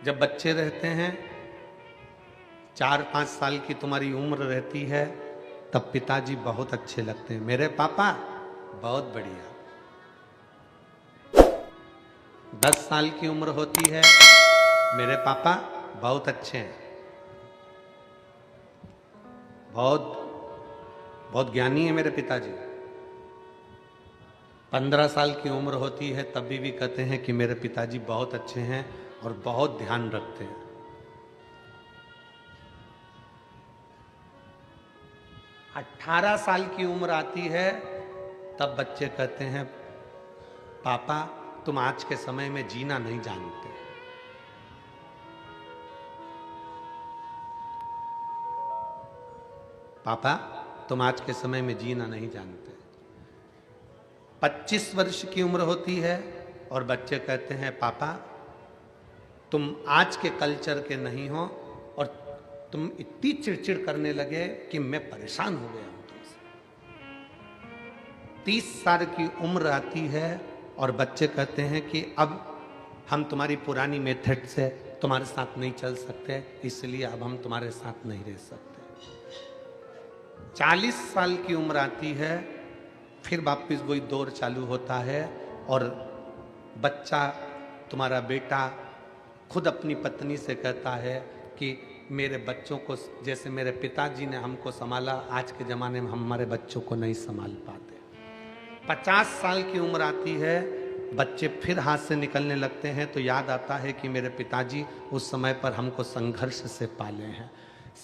जब बच्चे रहते हैं, 4-5 साल की तुम्हारी उम्र रहती है, तब पिताजी बहुत अच्छे लगते हैं। मेरे पापा बहुत बढ़िया। 10 साल की उम्र होती है, मेरे पापा बहुत अच्छे हैं, बहुत बहुत ज्ञानी है मेरे पिताजी। 15 साल की उम्र होती है, तब भी कहते हैं कि मेरे पिताजी बहुत अच्छे हैं और बहुत ध्यान रखते हैं। 18 साल की उम्र आती है, तब बच्चे कहते हैं पापा तुम आज के समय में जीना नहीं जानते। पापा तुम आज के समय में जीना नहीं जानते। 25 वर्ष की उम्र होती है और बच्चे कहते हैं पापा तुम आज के कल्चर के नहीं हो और तुम इतनी चिड़चिड़ करने लगे कि मैं परेशान हो गया हूं तुमसे। 30 साल की उम्र आती है और बच्चे कहते हैं कि अब हम तुम्हारी पुरानी मेथड से तुम्हारे साथ नहीं चल सकते, इसलिए अब हम तुम्हारे साथ नहीं रह सकते। 40 साल की उम्र आती है, फिर वापिस वही दौर चालू होता है और बच्चा तुम्हारा बेटा खुद अपनी पत्नी से कहता है कि मेरे बच्चों को जैसे मेरे पिताजी ने हमको संभाला, आज के ज़माने में हम हमारे बच्चों को नहीं संभाल पाते। 50 साल की उम्र आती है, बच्चे फिर हाथ से निकलने लगते हैं, तो याद आता है कि मेरे पिताजी उस समय पर हमको संघर्ष से पाले हैं।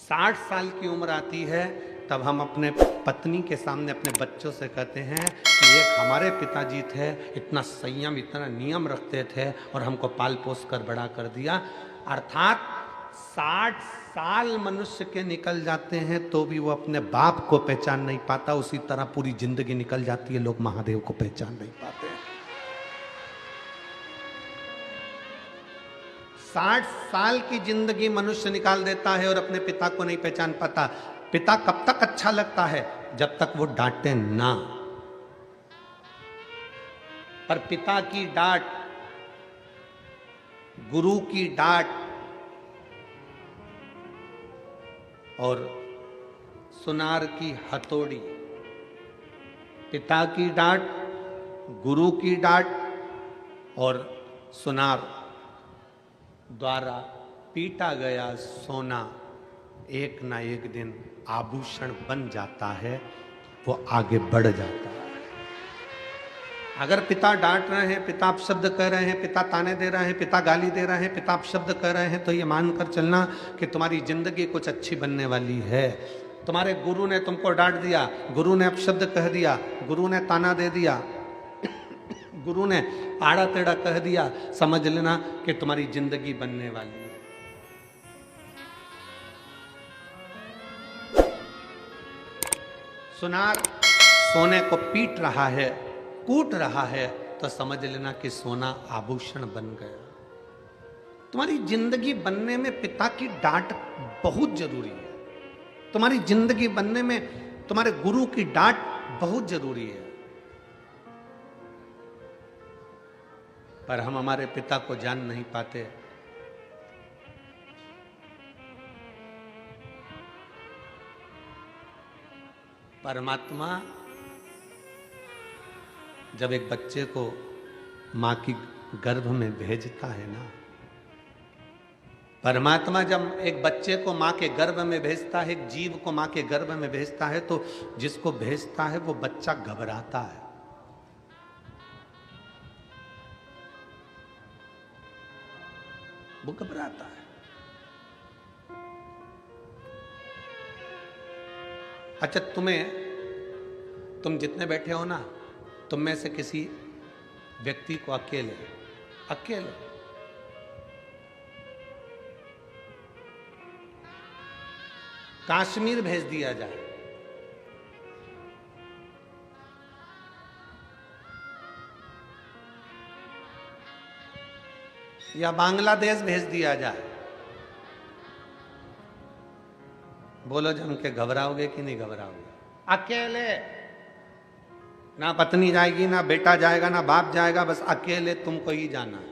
60 साल की उम्र आती है, तब हम अपने पत्नी के सामने अपने बच्चों से कहते हैं कि एक हमारे पिताजी थे, इतना संयम इतना नियम रखते थे और हमको पाल पोस कर बड़ा कर दिया। अर्थात 60 साल मनुष्य के निकल जाते हैं तो भी वो अपने बाप को पहचान नहीं पाता, उसी तरह पूरी जिंदगी निकल जाती है, लोग महादेव को पहचान नहीं पाते। 60 साल की जिंदगी मनुष्य निकाल देता है और अपने पिता को नहीं पहचान पाता। पिता कब तक अच्छा लगता है? जब तक वो डांटे ना। पर पिता की डांट, गुरु की डांट और सुनार की हथौड़ी, पिता की डांट, गुरु की डांट और सुनार द्वारा पीटा गया सोना एक ना एक दिन आभूषण बन जाता है, वो आगे बढ़ जाता है। अगर पिता डांट रहे हैं, पिता अपशब्द कह रहे हैं, पिता ताने दे रहे हैं, पिता गाली दे रहे हैं, पिता अपशब्द कह रहे हैं, तो ये मानकर चलना कि तुम्हारी जिंदगी कुछ अच्छी बनने वाली है। तुम्हारे गुरु ने तुमको डांट दिया, गुरु ने अपशब्द कह दिया, गुरु ने ताना दे दिया, गुरु ने आड़ा टेढ़ा कह दिया, समझ लेना कि तुम्हारी जिंदगी बनने वाली है। सुनार सोने को पीट रहा है, कूट रहा है, तो समझ लेना कि सोना आभूषण बन गया। तुम्हारी जिंदगी बनने में पिता की डांट बहुत जरूरी है। तुम्हारी जिंदगी बनने में तुम्हारे गुरु की डांट बहुत जरूरी है। पर हम हमारे पिता को जान नहीं पाते। परमात्मा जब एक बच्चे को मां की गर्भ में भेजता है ना, परमात्मा जब एक बच्चे को मां के गर्भ में भेजता है, एक जीव को मां के गर्भ में भेजता है, तो जिसको भेजता है वो बच्चा घबराता है। वो घबराता है। अच्छा, तुम जितने बैठे हो ना, तुम में से किसी व्यक्ति को अकेले कश्मीर भेज दिया जाए, या बांग्लादेश भेज दिया जाए, बोलो जम के घबराओगे कि नहीं घबराओगे? अकेले, ना पत्नी जाएगी, ना बेटा जाएगा, ना बाप जाएगा, बस अकेले तुमको ही जाना है।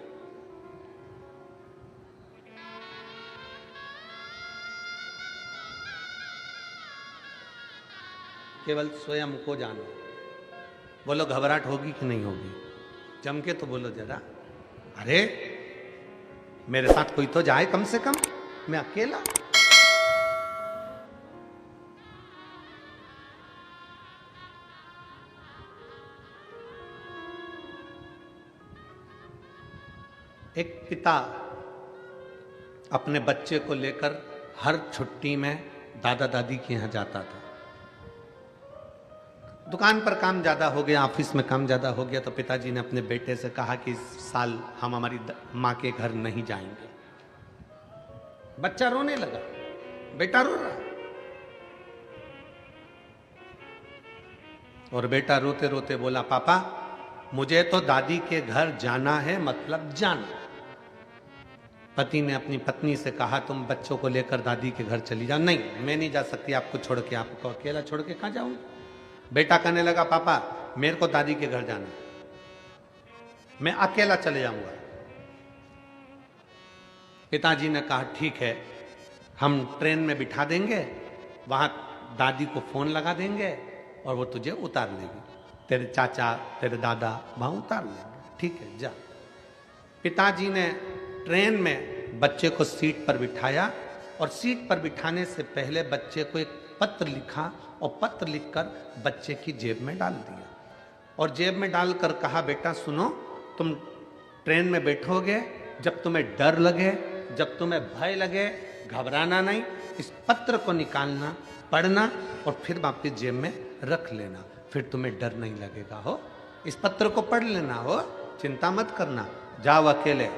केवल स्वयं को जानो। बोलो घबराहट होगी कि नहीं होगी? जम के तो बोलो जरा। अरे मेरे साथ कोई तो जाए कम से कम, मैं अकेला। एक पिता अपने बच्चे को लेकर हर छुट्टी में दादा दादी के यहाँ जाता था। दुकान पर काम ज्यादा हो गया, ऑफिस में काम ज्यादा हो गया, तो पिताजी ने अपने बेटे से कहा कि इस साल हम हमारी माँ के घर नहीं जाएंगे। बच्चा रोने लगा, बेटा रो रहा, और बेटा रोते रोते बोला, पापा मुझे तो दादी के घर जाना है, मतलब जाना। पति ने अपनी पत्नी से कहा, तुम बच्चों को लेकर दादी के घर चली जाओ। नहीं, मैं नहीं जा सकती आपको छोड़ के, आपको अकेला छोड़ के कहां जाऊं। बेटा कहने लगा, पापा मेरे को दादी के घर जाना, मैं अकेला चले जाऊंगा। पिताजी ने कहा, ठीक है, हम ट्रेन में बिठा देंगे, वहां दादी को फोन लगा देंगे और वो तुझे उतार लेगी, तेरे चाचा तेरे दादा वहां उतार लेंगे, ठीक है जा। पिताजी ने ट्रेन में बच्चे को सीट पर बिठाया और सीट पर बिठाने से पहले बच्चे को एक पत्र लिखा और पत्र लिखकर बच्चे की जेब में डाल दिया और जेब में डालकर कहा, बेटा सुनो, तुम ट्रेन में बैठोगे, जब तुम्हें डर लगे, जब तुम्हें भय लगे, घबराना नहीं, इस पत्र को निकालना, पढ़ना और फिर वापस जेब में रख लेना, फिर तुम्हें डर नहीं लगेगा। हो इस पत्र को पढ़ लेना, हो चिंता मत करना, जाओ अकेले।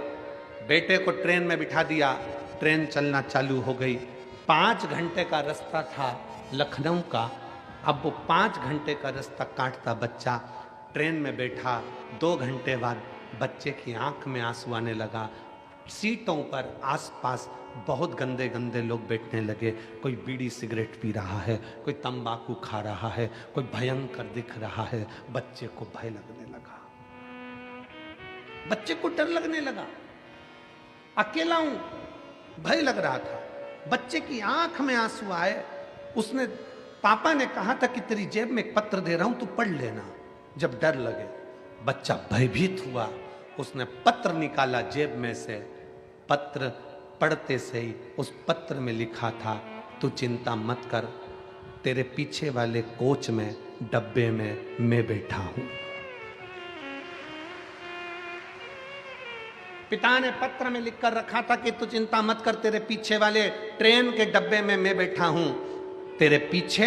बेटे को ट्रेन में बिठा दिया, ट्रेन चलना चालू हो गई। 5 घंटे का रास्ता था लखनऊ का। अब वो 5 घंटे का रास्ता काटता बच्चा ट्रेन में बैठा। 2 घंटे बाद बच्चे की आंख में आंसू आने लगा। सीटों पर आसपास बहुत गंदे गंदे लोग बैठने लगे। कोई बीड़ी सिगरेट पी रहा है, कोई तंबाकू खा रहा है, कोई भयंकर दिख रहा है। बच्चे को भय लगने लगा, बच्चे को डर लगने लगा। अकेला हूं, भय लग रहा था। बच्चे की आंख में आंसू आए। उसने, पापा ने कहा था कि तेरी जेब में एक पत्र दे रहा हूं, तू पढ़ लेना जब डर लगे। बच्चा भयभीत हुआ, उसने पत्र निकाला जेब में से। पत्र पढ़ते से ही उस पत्र में लिखा था, तू चिंता मत कर, तेरे पीछे वाले कोच में, डब्बे में मैं बैठा हूं। पिता ने पत्र में लिखकर रखा था कि तू चिंता मत कर, तेरे पीछे वाले ट्रेन के डब्बे में मैं बैठा हूं, तेरे पीछे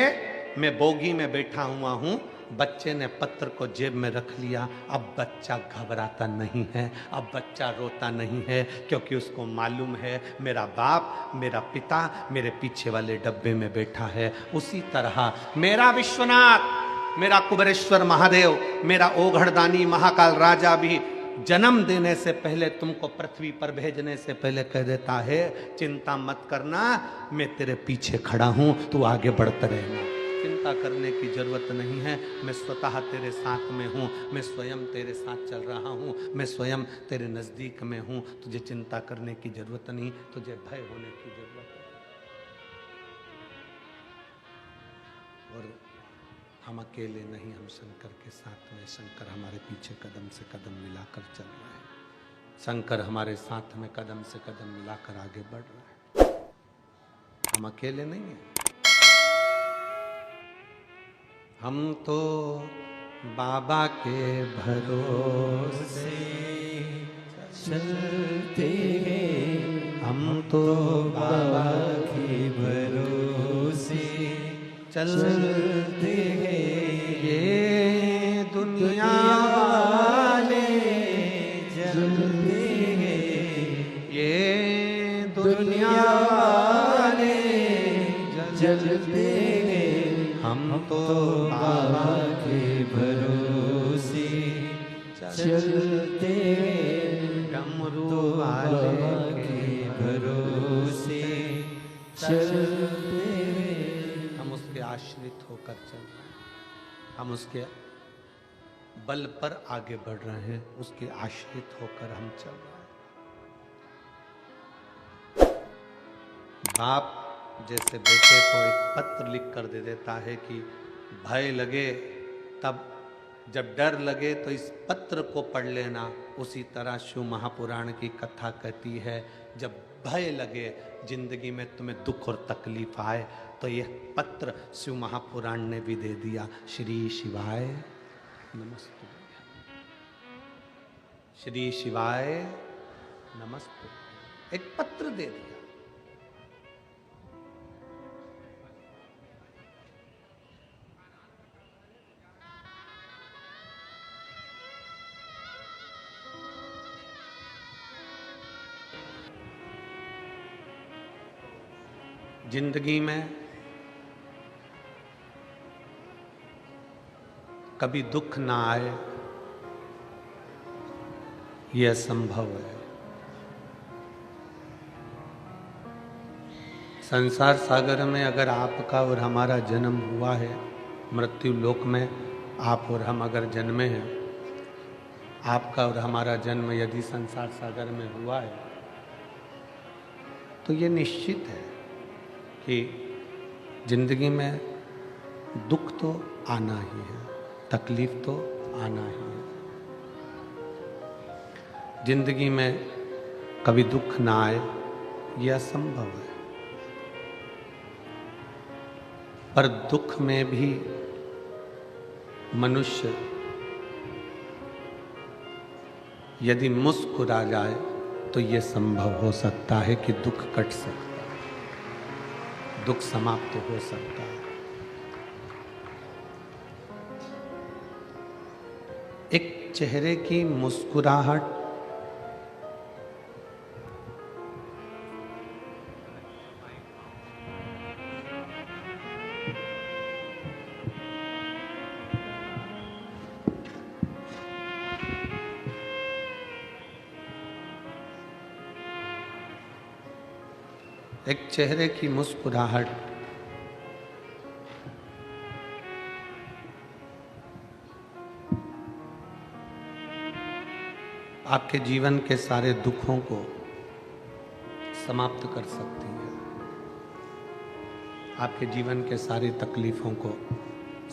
मैं बोगी में बैठा हुआ हूं। बच्चे ने पत्र को जेब में रख लिया। अब बच्चा घबराता नहीं है, अब बच्चा रोता नहीं है, क्योंकि उसको मालूम है मेरा बाप, मेरा पिता मेरे पीछे वाले डब्बे में बैठा है। उसी तरह मेरा विश्वनाथ, मेरा कुबेरेश्वर महादेव, मेरा ओघड़दानी महाकाल राजा भी जन्म देने से पहले, तुमको पृथ्वी पर भेजने से पहले कह देता है, चिंता मत करना, मैं तेरे पीछे खड़ा हूं, तू आगे बढ़ता रहना, चिंता करने की जरूरत नहीं है, मैं स्वतः तेरे साथ में हूं, मैं स्वयं तेरे साथ चल रहा हूं, मैं स्वयं तेरे नजदीक में हूं, तुझे चिंता करने की जरूरत नहीं, तुझे भय होने की जरूरत है। और हम अकेले नहीं, हम शंकर के साथ में, शंकर हमारे पीछे कदम से कदम मिलाकर चल रहे हैं, शंकर हमारे साथ में कदम से कदम मिलाकर आगे बढ़ रहा है। हम अकेले नहीं हैं। हम तो बाबा के भरोसे चलते हैं, हम तो बाबा के भरोसे चलते हैं। ये दुनिया वाले जलते हैं, ये दुनिया वाले जलते हैं, हम तो बाबा के भरोसे चलते हैं, डमरू वाले के भरोसे चलते हैं। हम उसके आश्रित होकर चल रहे हैं, हम उसके बल पर आगे बढ़ रहे हैं, उसके आश्रित होकर हम चल रहे हैं। बाप जैसे बेटे को एक पत्र लिख कर दे देता है कि भय लगे तब, जब डर लगे तो इस पत्र को पढ़ लेना। उसी तरह शिव महापुराण की कथा कहती है, जब भय लगे जिंदगी में तुम्हें दुख और तकलीफ आए तो यह पत्र शिव महापुराण ने भी दे दिया। श्री शिवाय नमस्ते, श्री शिवाय नमस्ते, एक पत्र दे दिया। जिंदगी में कभी दुख ना आए यह असंभव है। संसार सागर में अगर आपका और हमारा जन्म हुआ है, मृत्यु लोक में आप और हम अगर जन्मे हैं, आपका और हमारा जन्म यदि संसार सागर में हुआ है तो ये निश्चित है कि जिंदगी में दुख तो आना ही है, तकलीफ तो आना ही है। जिंदगी में कभी दुख ना आए यह असंभव है, पर दुख में भी मनुष्य यदि मुस्कुरा जाए तो यह संभव हो सकता है कि दुख कट सकता है, दुख समाप्त हो सकता है। एक चेहरे की मुस्कुराहट एक चेहरे की मुस्कुराहट आपके जीवन के सारे दुखों को समाप्त कर सकती है, आपके जीवन के सारी तकलीफों को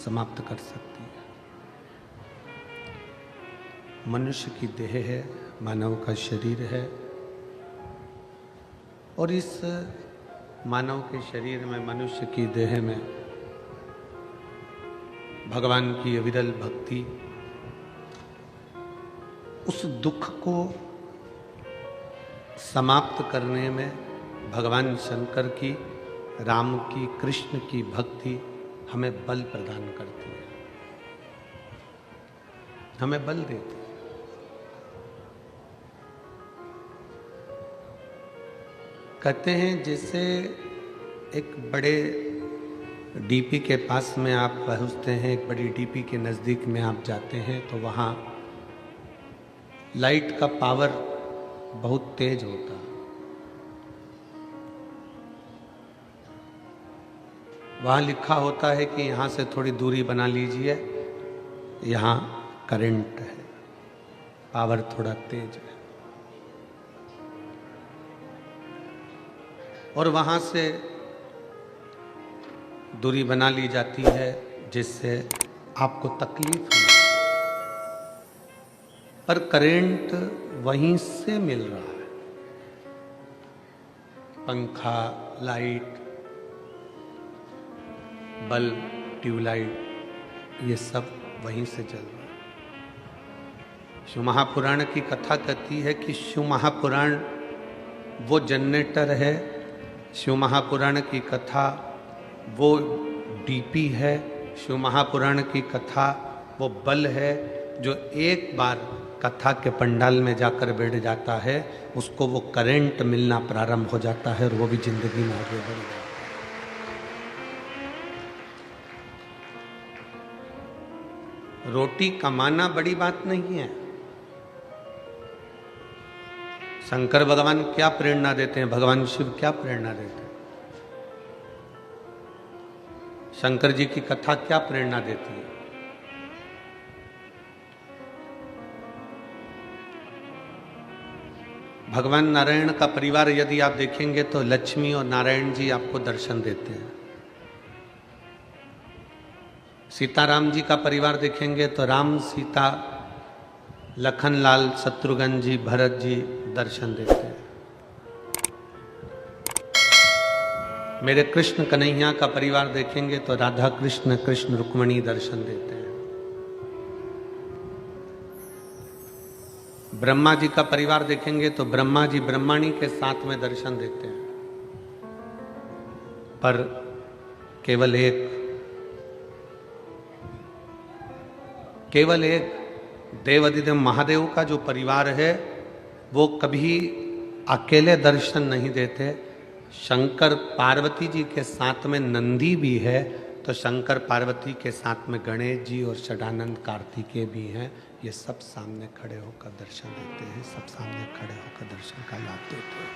समाप्त कर सकती है। मनुष्य की देह है, मानव का शरीर है, और इस मानव के शरीर में, मनुष्य की देह में भगवान की अविरल भक्ति उस दुख को समाप्त करने में भगवान शंकर की, राम की, कृष्ण की भक्ति हमें बल प्रदान करती है, हमें बल देती है। कहते हैं जैसे एक बड़े डीपी के पास में आप पहुंचते हैं, एक बड़ी डीपी के नज़दीक में आप जाते हैं तो वहाँ लाइट का पावर बहुत तेज होता है। वहाँ लिखा होता है कि यहाँ से थोड़ी दूरी बना लीजिए, यहाँ करंट है, पावर थोड़ा तेज है। और वहाँ से दूरी बना ली जाती है जिससे आपको तकलीफ नहीं, पर करंट वहीं से मिल रहा है। पंखा, लाइट, बल्ब, ट्यूबलाइट, ये सब वहीं से चल रहा है। शिव महापुराण की कथा कहती है कि शिव महापुराण वो जनरेटर है, शिव महापुराण की कथा वो डीपी है, शिव महापुराण की कथा वो बल है जो एक बार कथा के पंडाल में जाकर बैठ जाता है, उसको वो करंट मिलना प्रारंभ हो जाता है और वो भी जिंदगी में आगे बढ़ जाता है। रोटी कमाना बड़ी बात नहीं है। शंकर भगवान क्या प्रेरणा देते हैं, भगवान शिव क्या प्रेरणा देते हैं, शंकर जी की कथा क्या प्रेरणा देती है। भगवान नारायण का परिवार यदि आप देखेंगे तो लक्ष्मी और नारायण जी आपको दर्शन देते हैं। सीताराम जी का परिवार देखेंगे तो राम, सीता, लखनलाल, शत्रुघ्न जी, भरत जी दर्शन देते हैं। मेरे कृष्ण कन्हैया का परिवार देखेंगे तो राधा कृष्ण, कृष्ण रुक्मणी दर्शन देते हैं। ब्रह्मा जी का परिवार देखेंगे तो ब्रह्मा जी ब्रह्मणी के साथ में दर्शन देते हैं। पर केवल एक देवादिदेव महादेव का जो परिवार है वो कभी अकेले दर्शन नहीं देते। शंकर पार्वती जी के साथ में नंदी भी है, तो शंकर पार्वती के साथ में गणेश जी और षडानंद कार्तिकेय भी हैं। ये सब सामने खड़े होकर दर्शन देते हैं, सब सामने खड़े होकर दर्शन का लाभ देते हैं।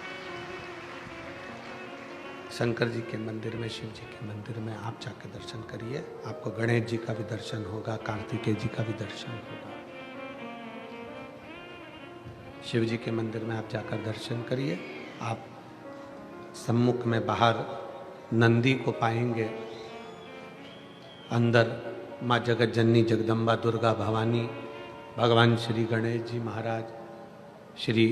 शंकर जी के मंदिर में, शिव जी के मंदिर में आप जाकर दर्शन करिए, आपको गणेश जी का भी दर्शन होगा, कार्तिकेय जी का भी दर्शन होगा। शिव जी के मंदिर में आप जाकर दर्शन करिए, आप सम्मुख में बाहर नंदी को पाएंगे, अंदर माँ जगत जननी जगदम्बा दुर्गा भवानी, भगवान श्री गणेश जी महाराज, श्री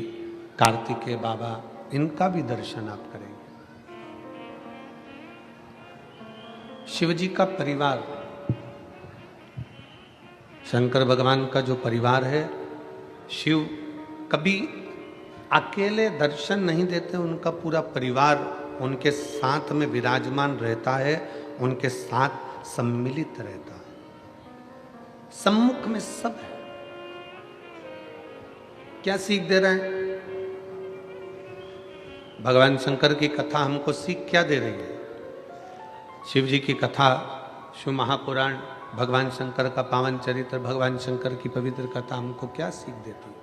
कार्तिकेय बाबा, इनका भी दर्शन आप करेंगे। शिव जी का परिवार, शंकर भगवान का जो परिवार है, शिव कभी अकेले दर्शन नहीं देते, उनका पूरा परिवार उनके साथ में विराजमान रहता है, उनके साथ सम्मिलित रहता है, सम्मुख में सब है। क्या सीख दे रहे हैं? भगवान शंकर की कथा हमको सीख क्या दे रही है? शिव जी की कथा, शिव महापुराण, भगवान शंकर का पावन चरित्र, भगवान शंकर की पवित्र कथा हमको क्या सीख देती है?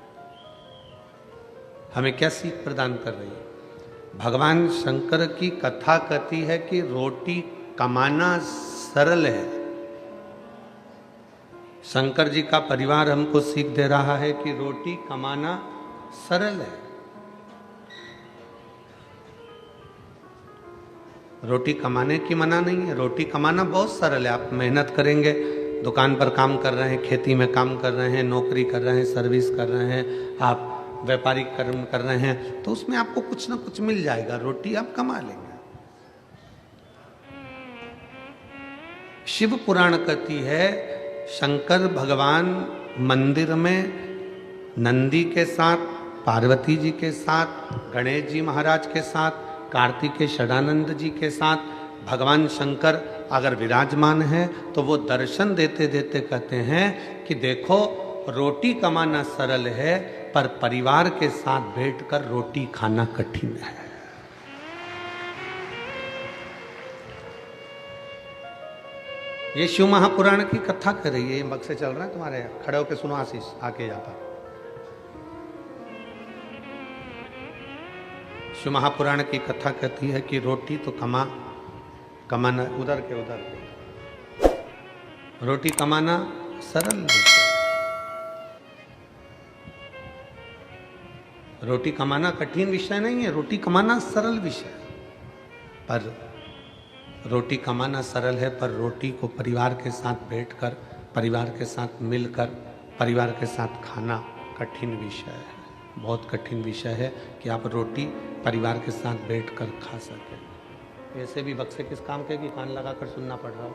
हमें क्या सीख प्रदान कर रही है? भगवान शंकर की कथा कहती है कि रोटी कमाना सरल है। शंकर जी का परिवार हमको सीख दे रहा है कि रोटी कमाना सरल है। रोटी कमाने की मना नहीं है, रोटी कमाना बहुत सरल है। आप मेहनत करेंगे, दुकान पर काम कर रहे हैं, खेती में काम कर रहे हैं, नौकरी कर रहे हैं, सर्विस कर रहे हैं, आप व्यापारिक कर्म कर रहे हैं, तो उसमें आपको कुछ ना कुछ मिल जाएगा, रोटी आप कमा लेंगे। शिव पुराण कहती है शंकर भगवान मंदिर में नंदी के साथ, पार्वती जी के साथ, गणेश जी महाराज के साथ, कार्तिकेय षडानंद जी के साथ भगवान शंकर अगर विराजमान है तो वो दर्शन देते देते कहते हैं कि देखो रोटी कमाना सरल है, पर परिवार के साथ बैठकर रोटी खाना कठिन है। ये शिव महापुराण की कथा कर रही है। ये मग से चल रहा है तुम्हारे, खड़े होकर सुनो आशीष, आके यहाँ पर। शिव महापुराण की कथा कहती है कि रोटी तो कमाना उधर के रोटी कमाना सरल विषय, रोटी कमाना कठिन विषय नहीं है, रोटी कमाना सरल विषय। पर रोटी कमाना सरल है, पर रोटी को परिवार के साथ बैठकर, परिवार के साथ मिलकर, परिवार के साथ खाना कठिन विषय है, बहुत कठिन विषय है कि आप रोटी परिवार के साथ बैठकर खा सकें। ऐसे भी बक्से किस काम के कि कान लगाकर सुनना पड़ रहा हो।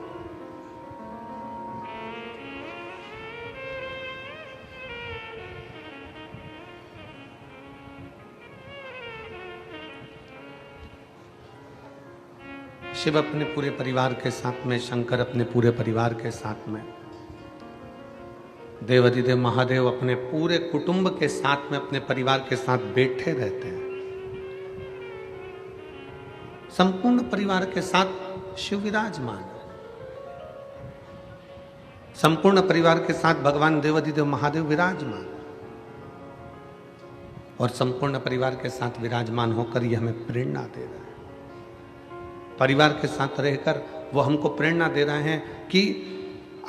शिव अपने पूरे परिवार के साथ में, शंकर अपने पूरे परिवार के साथ में, देवादिदेव महादेव अपने पूरे कुटुंब के साथ में, अपने परिवार के साथ बैठे रहते हैं। संपूर्ण परिवार के साथ शिव विराजमान है। संपूर्ण परिवार के साथ भगवान देवादिदेव महादेव विराजमान, और संपूर्ण परिवार के साथ विराजमान होकर यह हमें प्रेरणा दे रहा है। परिवार के साथ रहकर वो हमको प्रेरणा दे रहे हैं कि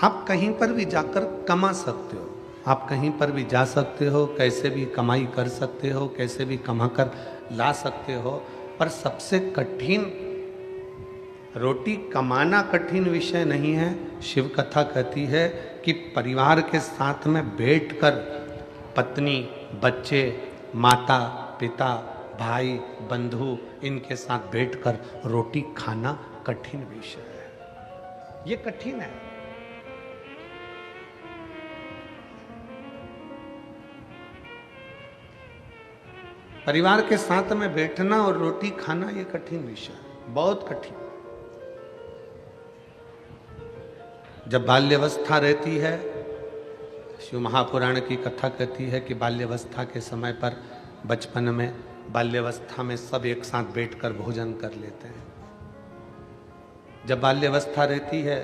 आप कहीं पर भी जाकर कमा सकते हो, आप कहीं पर भी जा सकते हो, कैसे भी कमाई कर सकते हो, कैसे भी कमा कर ला सकते हो, पर सबसे कठिन रोटी कमाना कठिन विषय नहीं है। शिव कथा कहती है कि परिवार के साथ में बैठकर पत्नी, बच्चे, माता, पिता, भाई, बंधु, इनके साथ बैठकर रोटी खाना कठिन विषय है। ये कठिन है। परिवार के साथ में बैठना और रोटी खाना ये कठिन विषय है, बहुत कठिन। जब बाल्यावस्था रहती है, शिव महापुराण की कथा कहती है कि बाल्यावस्था के समय पर, बचपन में, बाल्यावस्था में सब एक साथ बैठकर भोजन कर लेते हैं। जब बाल्यावस्था रहती है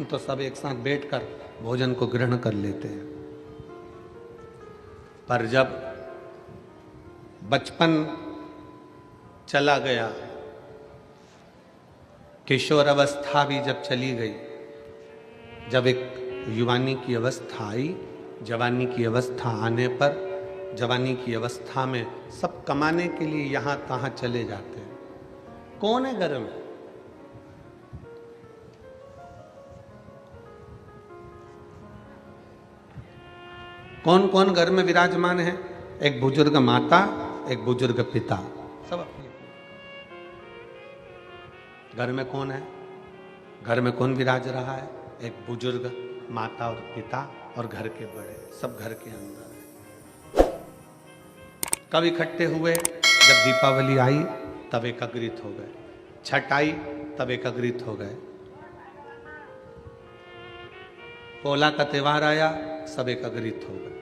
तो सब एक साथ बैठकर भोजन को ग्रहण कर लेते हैं। पर जब बचपन चला गया, किशोर अवस्था भी जब चली गई, जब एक युवानी की अवस्था आई, जवानी की अवस्था आने पर, जवानी की अवस्था में सब कमाने के लिए यहां तहां चले जाते हैं। कौन है घर में? कौन कौन घर में विराजमान है? एक बुजुर्ग माता, एक बुजुर्ग पिता, सब अपने घर में कौन है? घर में कौन विराज रहा है? एक बुजुर्ग माता और पिता और घर के बड़े, सब घर के अंदर है। कब इकट्ठे हुए? जब दीपावली आई तब एकत्रित हो गए, छठ आई तब एकत्रित हो गए, पोला का त्योहार आया सब एकत्रित हो गए।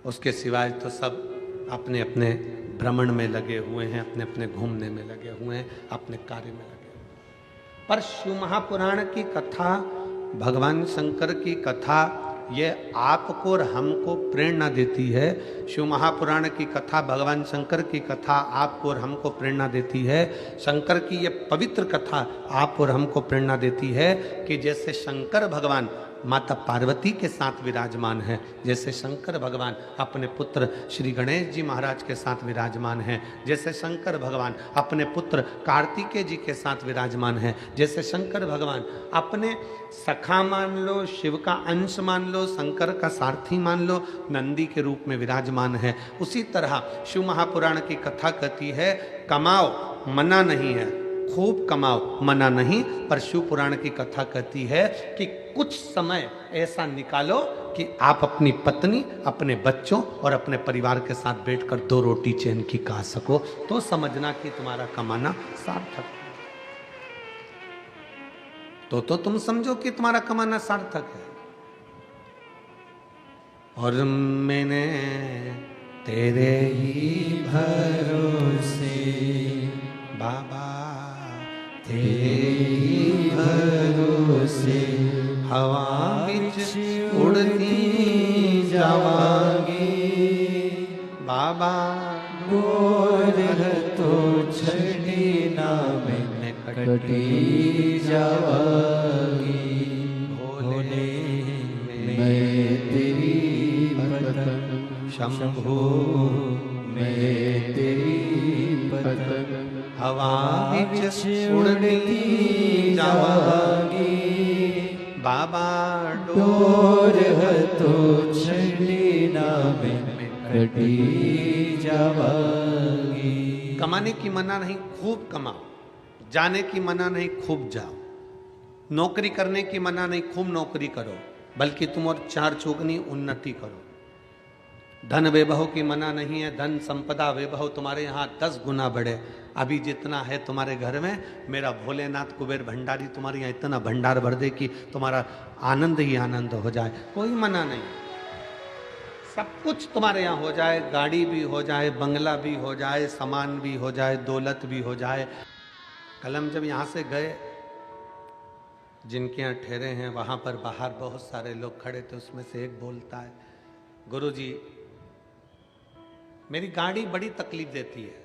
उसके सिवाय तो सब अपने अपने भ्रमण में लगे हुए हैं, अपने अपने घूमने में लगे हुए हैं, अपने कार्य में लगे हुए हैं। पर शिव महापुराण की कथा, भगवान शंकर की कथा, ये आपको और हमको प्रेरणा देती है। शिव महापुराण की कथा, भगवान शंकर की कथा आपको और हमको प्रेरणा देती है। शंकर की ये पवित्र कथा आप और हमको प्रेरणा देती है कि जैसे शंकर भगवान माता पार्वती के साथ विराजमान है, जैसे शंकर भगवान अपने पुत्र श्री गणेश जी महाराज के साथ विराजमान है, जैसे शंकर भगवान अपने पुत्र कार्तिकेय जी के साथ विराजमान है, जैसे शंकर भगवान अपने सखा मान लो, शिव का अंश मान लो, शंकर का सारथी मान लो, नंदी के रूप में विराजमान है, उसी तरह शिव महापुराण की कथा कहती है कमाओ मना नहीं है, खूब कमाओ मना नहीं, पर शिव पुराण की कथा कहती है कि कुछ समय ऐसा निकालो कि आप अपनी पत्नी, अपने बच्चों और अपने परिवार के साथ बैठकर 2 रोटी चैन की खा सको, तो समझना कि तुम्हारा कमाना सार्थक है। तो तुम समझो कि तुम्हारा कमाना सार्थक है। और मैंने तेरे ही भरोसे बाबा, तेरे ही भरोसे हवा बिच उड़ती जावांगी बाबा, गोर तो छड़ी ना मैंने कटी जावांगी, भोले मैं तेरी पतंग, शंभू मैं तेरी पतंग, हवा बिच उड़ती जावांगी बाबा, डोर तो छड़ी ना में कटी जावांगी। कमाने की मना नहीं, खूब कमाओ। जाने की मना नहीं, खूब जाओ। नौकरी करने की मना नहीं, खूब नौकरी करो, बल्कि तुम और 4 चौगुनी उन्नति करो। धन वैभव की मना नहीं है, धन संपदा वैभव तुम्हारे यहाँ 10 गुना बढ़े। अभी जितना है तुम्हारे घर में, मेरा भोलेनाथ कुबेर भंडारी तुम्हारे यहाँ इतना भंडार भर दे कि तुम्हारा आनंद ही आनंद हो जाए, कोई मना नहीं। सब कुछ तुम्हारे यहाँ हो जाए, गाड़ी भी हो जाए, बंगला भी हो जाए, सामान भी हो जाए, दौलत भी हो जाए। कल हम जब यहाँ से गए, जिनके यहाँ ठहरे हैं वहाँ पर बाहर बहुत सारे लोग खड़े थे, उसमें से एक बोलता है, गुरुजी मेरी गाड़ी बड़ी तकलीफ देती है,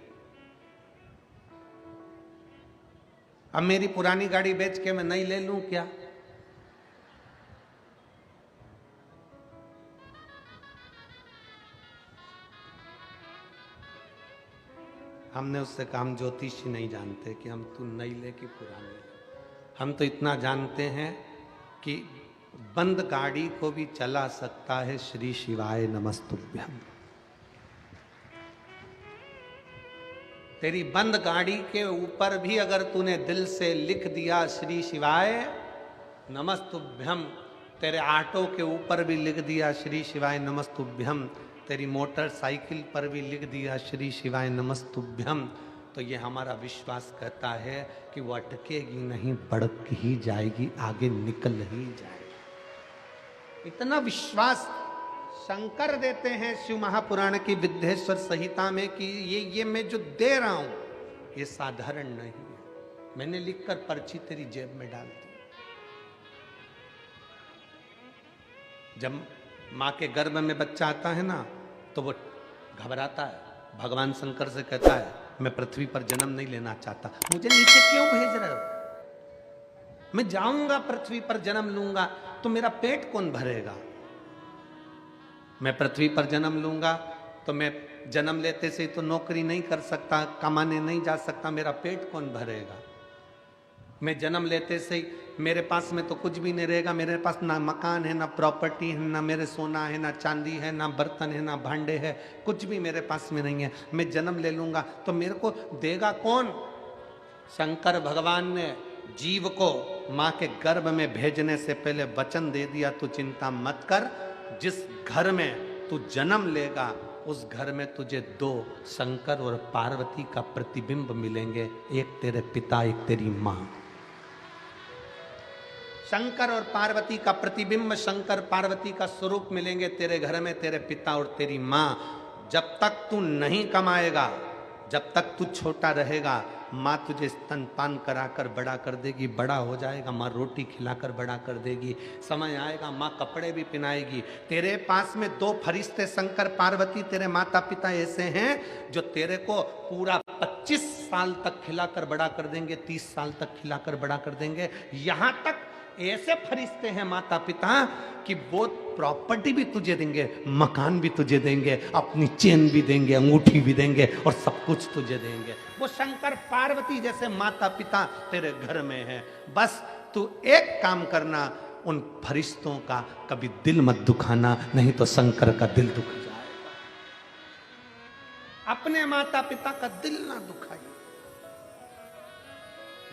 अब मेरी पुरानी गाड़ी बेच के मैं नई ले लूं क्या? हमने उससे कहा हम ज्योतिषी नहीं जानते कि हम तू नई ले कि पुरानी ले। हम तो इतना जानते हैं कि बंद गाड़ी को भी चला सकता है श्री शिवाय नमस्तुभ्यम। तेरी बंद गाड़ी के ऊपर भी अगर तूने दिल से लिख दिया श्री शिवाय नमस्तुभ्यम, तेरे ऑटो के ऊपर भी लिख दिया श्री शिवाय नमस्तुभ्यम, तेरी मोटरसाइकिल पर भी लिख दिया श्री शिवाय नमस्तुभ्यम, तो ये हमारा विश्वास कहता है कि वो अटकेगी नहीं, बढ़ ही जाएगी, आगे निकल ही जाएगी। इतना विश्वास शंकर देते हैं शिव महापुराण की विद्येश्वर संहिता में कि ये मैं जो दे रहा हूं ये साधारण नहीं है, मैंने लिखकर पर्ची तेरी जेब में डाल दी। जब माँ के गर्भ में बच्चा आता है ना तो वो घबराता है, भगवान शंकर से कहता है मैं पृथ्वी पर जन्म नहीं लेना चाहता, मुझे नीचे क्यों भेज रहे हो? मैं जाऊंगा पृथ्वी पर जन्म लूंगा तो मेरा पेट कौन भरेगा? मैं पृथ्वी पर जन्म लूंगा तो मैं जन्म लेते से तो नौकरी नहीं कर सकता, कमाने नहीं जा सकता, मेरा पेट कौन भरेगा? मैं जन्म लेते से ही मेरे पास में तो कुछ भी नहीं रहेगा, मेरे पास ना मकान है, ना प्रॉपर्टी है, ना मेरे सोना है, ना चांदी है, ना बर्तन है, ना भांडे है, कुछ भी मेरे पास में नहीं है। मैं जन्म ले लूंगा तो मेरे को देगा कौन? शंकर भगवान ने जीव को माँ के गर्भ में भेजने से पहले वचन दे दिया, तू चिंता मत कर, जिस घर में तू जन्म लेगा उस घर में तुझे दो शंकर और पार्वती का प्रतिबिंब मिलेंगे, एक तेरे पिता एक तेरी माँ। शंकर और पार्वती का प्रतिबिंब, शंकर पार्वती का स्वरूप मिलेंगे तेरे घर में, तेरे पिता और तेरी माँ। जब तक तू नहीं कमाएगा, जब तक तू छोटा रहेगा, माँ तुझे स्तनपान कराकर बड़ा कर देगी, बड़ा हो जाएगा माँ रोटी खिलाकर बड़ा कर देगी, समय आएगा माँ कपड़े भी पहनाएगी। तेरे पास में दो फरिश्ते शंकर पार्वती तेरे माता पिता ऐसे हैं जो तेरे को पूरा 25 साल तक खिलाकर बड़ा कर देंगे, 30 साल तक खिलाकर बड़ा कर देंगे। यहाँ तक ऐसे फरिश्ते हैं माता पिता कि वो प्रॉपर्टी भी तुझे देंगे, मकान भी तुझे देंगे, अपनी चेन भी देंगे, अंगूठी भी देंगे और सब कुछ तुझे देंगे। वो शंकर पार्वती जैसे माता पिता तेरे घर में है। बस तू एक काम करना, उन फरिश्तों का कभी दिल मत दुखाना, नहीं तो शंकर का दिल दुख जाएगा। अपने माता पिता का दिल ना दुखाइए।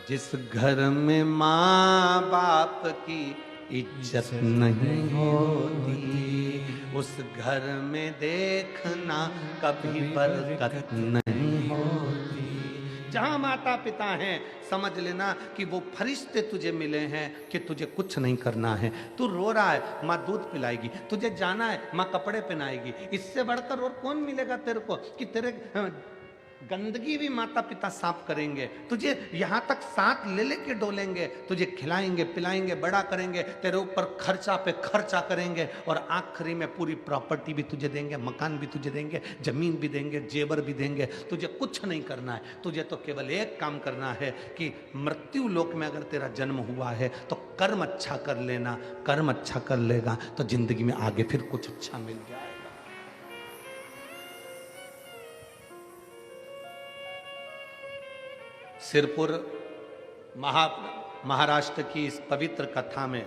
जिस घर में माँ बाप की इज्जत नहीं होती, उस घर में देखना कभी बरकत नहीं होती। जहां माता पिता हैं समझ लेना कि वो फरिश्ते तुझे मिले हैं कि तुझे कुछ नहीं करना है। तू रो रहा है, माँ दूध पिलाएगी, तुझे जाना है माँ कपड़े पहनाएगी। इससे बढ़कर और कौन मिलेगा तेरे को कि तेरे गंदगी भी माता पिता साफ करेंगे, तुझे यहाँ तक साथ ले लेके डोलेंगे, तुझे खिलाएंगे पिलाएंगे, बड़ा करेंगे, तेरे ऊपर खर्चा पे खर्चा करेंगे और आखिरी में पूरी प्रॉपर्टी भी तुझे देंगे, मकान भी तुझे देंगे, जमीन भी देंगे, जेवर भी देंगे। तुझे कुछ नहीं करना है, तुझे तो केवल एक काम करना है कि मृत्यु लोक में अगर तेरा जन्म हुआ है तो कर्म अच्छा कर लेना। कर्म अच्छा कर लेगा तो जिंदगी में आगे फिर कुछ अच्छा मिल जाएगा। सिरपुर महाराष्ट्र की इस पवित्र कथा में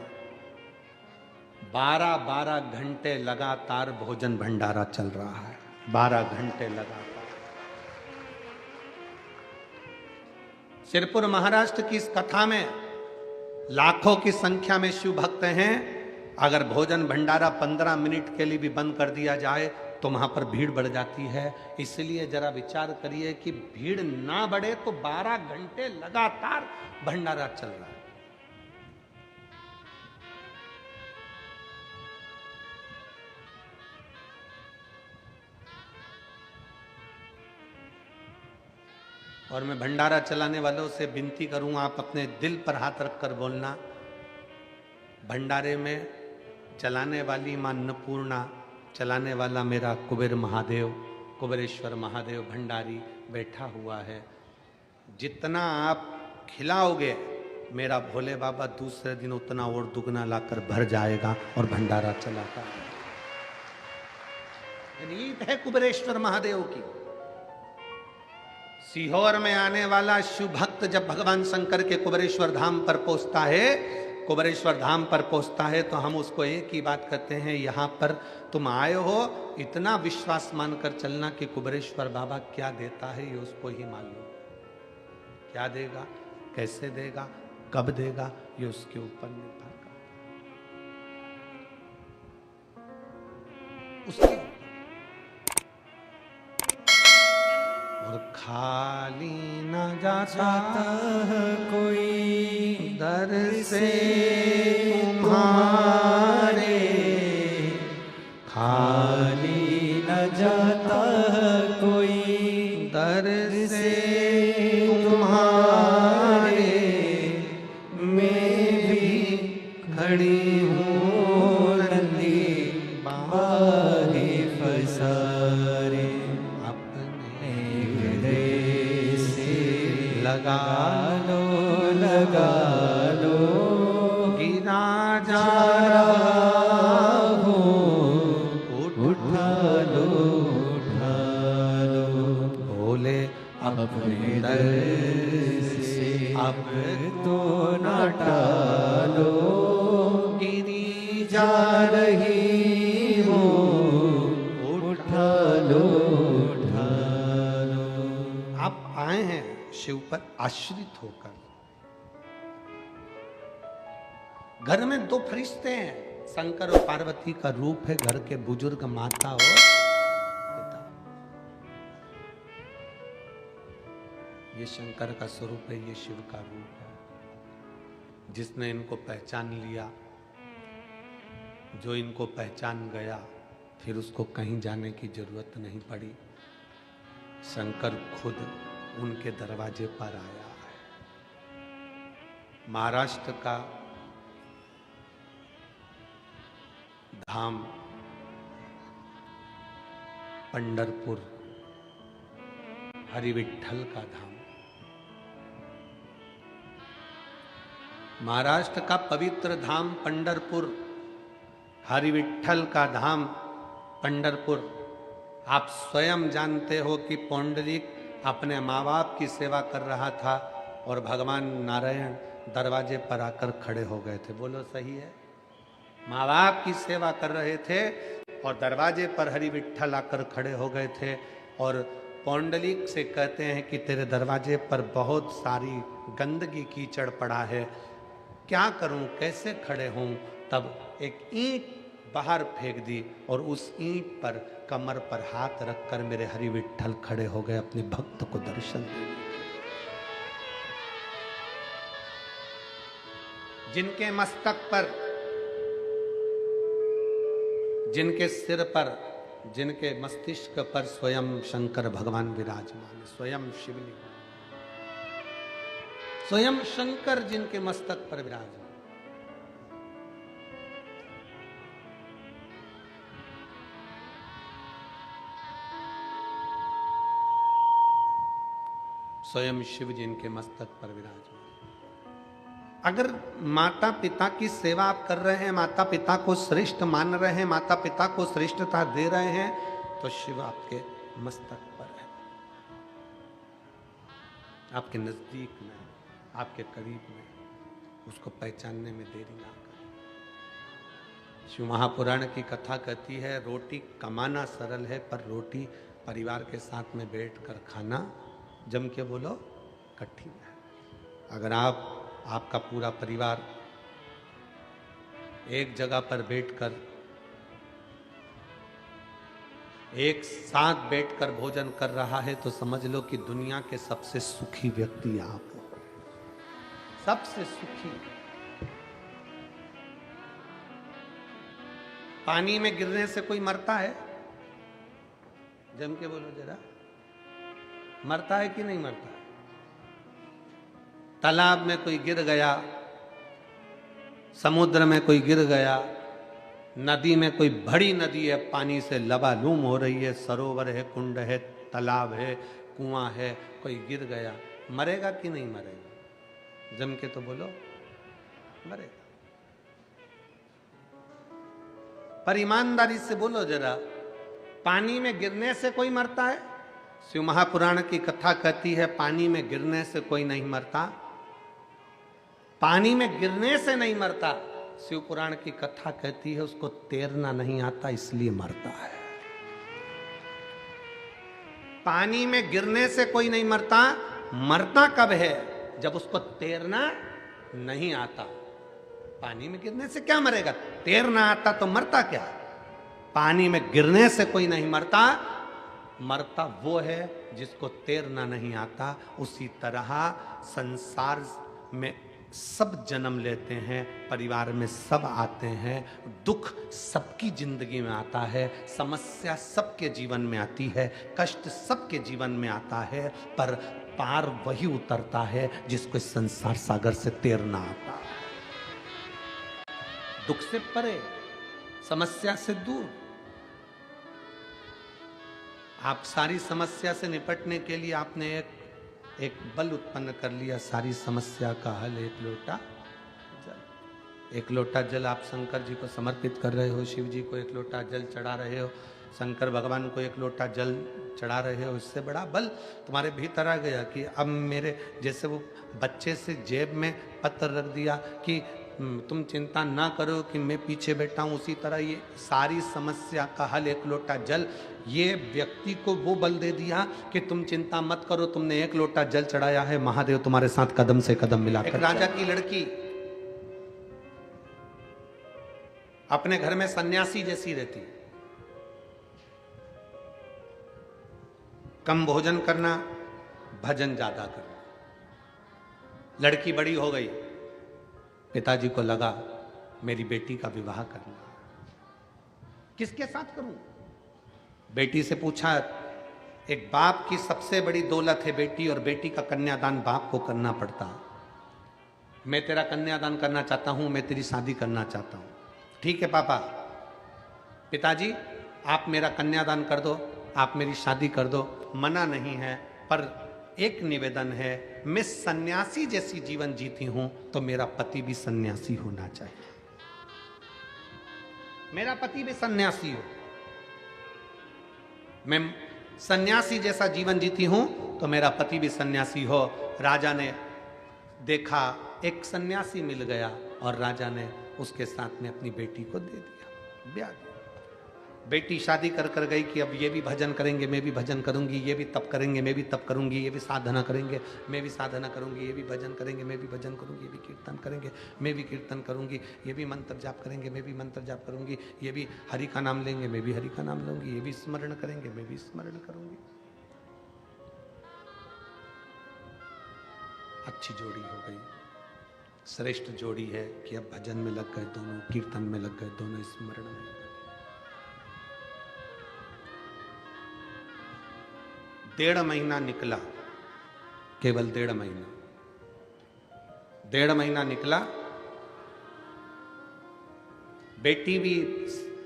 12-12 घंटे लगातार भोजन भंडारा चल रहा है। 12 घंटे लगातार। सिरपुर महाराष्ट्र की इस कथा में लाखों की संख्या में शिव भक्त हैं। अगर भोजन भंडारा 15 मिनट के लिए भी बंद कर दिया जाए तो वहां पर भीड़ बढ़ जाती है। इसलिए जरा विचार करिए कि भीड़ ना बढ़े तो 12 घंटे लगातार भंडारा चल रहा है। और मैं भंडारा चलाने वालों से विनती करूंगा, आप अपने दिल पर हाथ रखकर बोलना, भंडारे में चलाने वाली मां अन्नपूर्णा, चलाने वाला मेरा कुबेर महादेव, कुबेरेश्वर महादेव भंडारी बैठा हुआ है। जितना आप खिलाओगे मेरा भोले बाबा दूसरे दिन उतना और दुगना लाकर भर जाएगा और भंडारा चलाता है। रीत है कुबेरेश्वर महादेव की। सीहोर में आने वाला शिव भक्त जब भगवान शंकर के कुबेरेश्वर धाम पर पहुंचता है, कुबेरेश्वर धाम पर पहुंचता है, तो हम उसको एक ही बात कहते हैं, यहाँ पर तुम आए हो, इतना विश्वास मानकर चलना कि कुबेरेश्वर बाबा क्या देता है ये उसको ही मालूम। क्या देगा, कैसे देगा, कब देगा, ये उसके ऊपर निर्भर करता है उसके। और खाली न जाता कोई दर से तुम्हारे, खाली न जाता कोई दर से तुम्हारे, मैं भी खड़ी हूँ नंदी बाहे फसारे, अपने हृदय से लगा लो लगा लो, गिरा जा जा रहा हो उठा लो उठा लो, बोले अपने दर से अब तो न टालो, गिरी जा रही हो उठा लो उठा लो। आप आए हैं शिव पर आश्रित होकर। घर में दो फरिश्ते हैं, शंकर और पार्वती का रूप है घर के बुजुर्ग माता और पिता। ये शंकर का स्वरूप है, ये शिव का रूप है। जिसने इनको पहचान लिया, जो इनको पहचान गया, फिर उसको कहीं जाने की जरूरत नहीं पड़ी। शंकर खुद उनके दरवाजे पर आया है। महाराष्ट्र का धाम पंढरपुर, हरिविठ्ठल का धाम। महाराष्ट्र का पवित्र धाम पंढरपुर, हरिविठ्ठल का धाम पंढरपुर। आप स्वयं जानते हो कि पौंडरिक अपने माँ बाप की सेवा कर रहा था और भगवान नारायण दरवाजे पर आकर खड़े हो गए थे। बोलो सही है? माँ बाप की सेवा कर रहे थे और दरवाजे पर हरिविठ्ठल आकर खड़े हो गए थे और पौंडलिक से कहते हैं कि तेरे दरवाजे पर बहुत सारी गंदगी कीचड़ पड़ा है, क्या करूं, कैसे खड़े हों। तब एक ईंट बाहर फेंक दी और उस ईंट पर कमर पर हाथ रखकर मेरे हरिविठ्ठल खड़े हो गए अपने भक्त को दर्शन देने। जिनके मस्तक पर, जिनके सिर पर, जिनके मस्तिष्क पर स्वयं शंकर भगवान विराजमान, स्वयं शिवलिंग, स्वयं शंकर जिनके मस्तक पर विराजमान। स्वयं शिव जिनके मस्तक पर विराजमान। अगर माता पिता की सेवा आप कर रहे हैं, माता पिता को श्रेष्ठ मान रहे हैं, माता पिता को श्रेष्ठता दे रहे हैं, तो शिव आपके मस्तक पर है, आपके नजदीक में, आपके करीब में। उसको पहचानने में देरी ना करें। शिव महापुराण की कथा कहती है, रोटी कमाना सरल है पर रोटी परिवार के साथ में बैठकर खाना, जम के बोलो, कठिन है। अगर आपका पूरा परिवार एक जगह पर बैठकर, एक साथ बैठकर भोजन कर रहा है, तो समझ लो कि दुनिया के सबसे सुखी व्यक्ति आप हो, सबसे सुखी। पानी में गिरने से कोई मरता है? जम के बोलो जरा, मरता है कि नहीं मरता है? तालाब में कोई गिर गया, समुद्र में कोई गिर गया, नदी में, कोई बड़ी नदी है, पानी से लबालूम हो रही है, सरोवर है, कुंड है, तालाब है, कुआं है, कोई गिर गया, मरेगा कि नहीं मरेगा? जम के तो बोलो, मरेगा। पर ईमानदारी से बोलो जरा, पानी में गिरने से कोई मरता है? शिव महापुराण की कथा कहती है पानी में गिरने से कोई नहीं मरता, पानी में गिरने से नहीं मरता। शिव पुराण की कथा कहती है उसको तैरना नहीं आता इसलिए मरता है। पानी में गिरने से कोई नहीं मरता, मरता कब है? जब उसको तैरना नहीं आता। पानी में गिरने से क्या मरेगा? तैरना आता तो मरता क्या? पानी में गिरने से कोई नहीं मरता, मरता वो है जिसको तैरना नहीं आता। उसी तरह संसार में सब जन्म लेते हैं, परिवार में सब आते हैं, दुख सबकी जिंदगी में आता है, समस्या सबके जीवन में आती है, कष्ट सबके जीवन में आता है, पर पार वही उतरता है जिसको इस संसार सागर से तैरना आता है। दुख से परे, समस्या से दूर। आप सारी समस्या से निपटने के लिए आपने एक बल उत्पन्न कर लिया, सारी समस्या का हल एक लोटा जल। एक लोटा जल आप शंकर जी को समर्पित कर रहे हो, शिव जी को एक लोटा जल चढ़ा रहे हो, शंकर भगवान को एक लोटा जल चढ़ा रहे हो। इससे बड़ा बल तुम्हारे भीतर आ गया कि अब मेरे जैसे वो बच्चे से जेब में पत्र रख दिया कि तुम चिंता ना करो कि मैं पीछे बैठा हूं, उसी तरह ये सारी समस्या का हल एक लोटा जल, ये व्यक्ति को वो बल दे दिया कि तुम चिंता मत करो, तुमने एक लोटा जल चढ़ाया है, महादेव तुम्हारे साथ कदम से कदम मिलाकर। एक राजा की लड़की अपने घर में सन्यासी जैसी रहती, कम भोजन करना, भजन ज्यादा करना। लड़की बड़ी हो गई, पिताजी को लगा मेरी बेटी का विवाह करना, किसके साथ करूं? बेटी से पूछा, एक बाप की सबसे बड़ी दौलत है बेटी, और बेटी का कन्यादान बाप को करना पड़ता। मैं तेरा कन्यादान करना चाहता हूं, मैं तेरी शादी करना चाहता हूं। ठीक है पापा, पिताजी आप मेरा कन्यादान कर दो, आप मेरी शादी कर दो, मना नहीं है, पर एक निवेदन है, मैं सन्यासी जैसी जीवन जीती हूं तो मेरा पति भी सन्यासी होना चाहिए, मेरा पति भी सन्यासी हो। मैं सन्यासी जैसा जीवन जीती हूं तो मेरा पति भी सन्यासी हो। राजा ने देखा एक सन्यासी मिल गया और राजा ने उसके साथ में अपनी बेटी को दे दिया, ब्याह दिया। बेटी शादी कर कर गई कि अब ये भी भजन करेंगे, मैं भी भजन करूंगी, ये भी तप करेंगे, मैं भी तप करूंगी, ये भी साधना करेंगे, मैं भी साधना करूंगी, ये भी भजन करेंगे, मैं भी भजन करूंगी, ये भी कीर्तन करेंगे, मैं भी कीर्तन करूंगी, ये भी मंत्र जाप करेंगे, मैं भी मंत्र जाप करूंगी, ये भी हरि का नाम लेंगे, मैं भी हरि का नाम लूंगी, ये भी स्मरण करेंगे, मैं भी स्मरण करूंगी। अच्छी जोड़ी हो गई, श्रेष्ठ जोड़ी है कि अब भजन में लग गए दोनों, कीर्तन में लग गए दोनों, स्मरण में लग गए। 1.5 महीना निकला, केवल 1.5 महीना, 1.5 महीना निकला। बेटी भी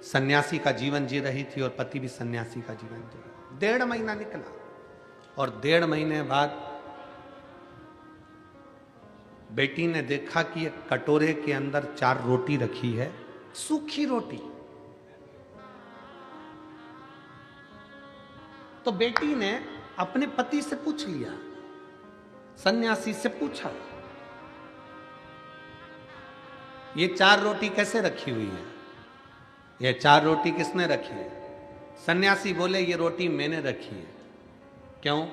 सन्यासी का जीवन जी रही थी और पति भी सन्यासी का जीवन जी रहा। 1.5 महीना निकला और 1.5 महीने बाद बेटी ने देखा कि एक कटोरे के अंदर 4 रोटी रखी है, सूखी रोटी। तो बेटी ने अपने पति से पूछ लिया, सन्यासी से पूछा, ये 4 रोटी कैसे रखी हुई है? ये 4 रोटी किसने रखी है? सन्यासी बोले, ये रोटी मैंने रखी है। क्यों?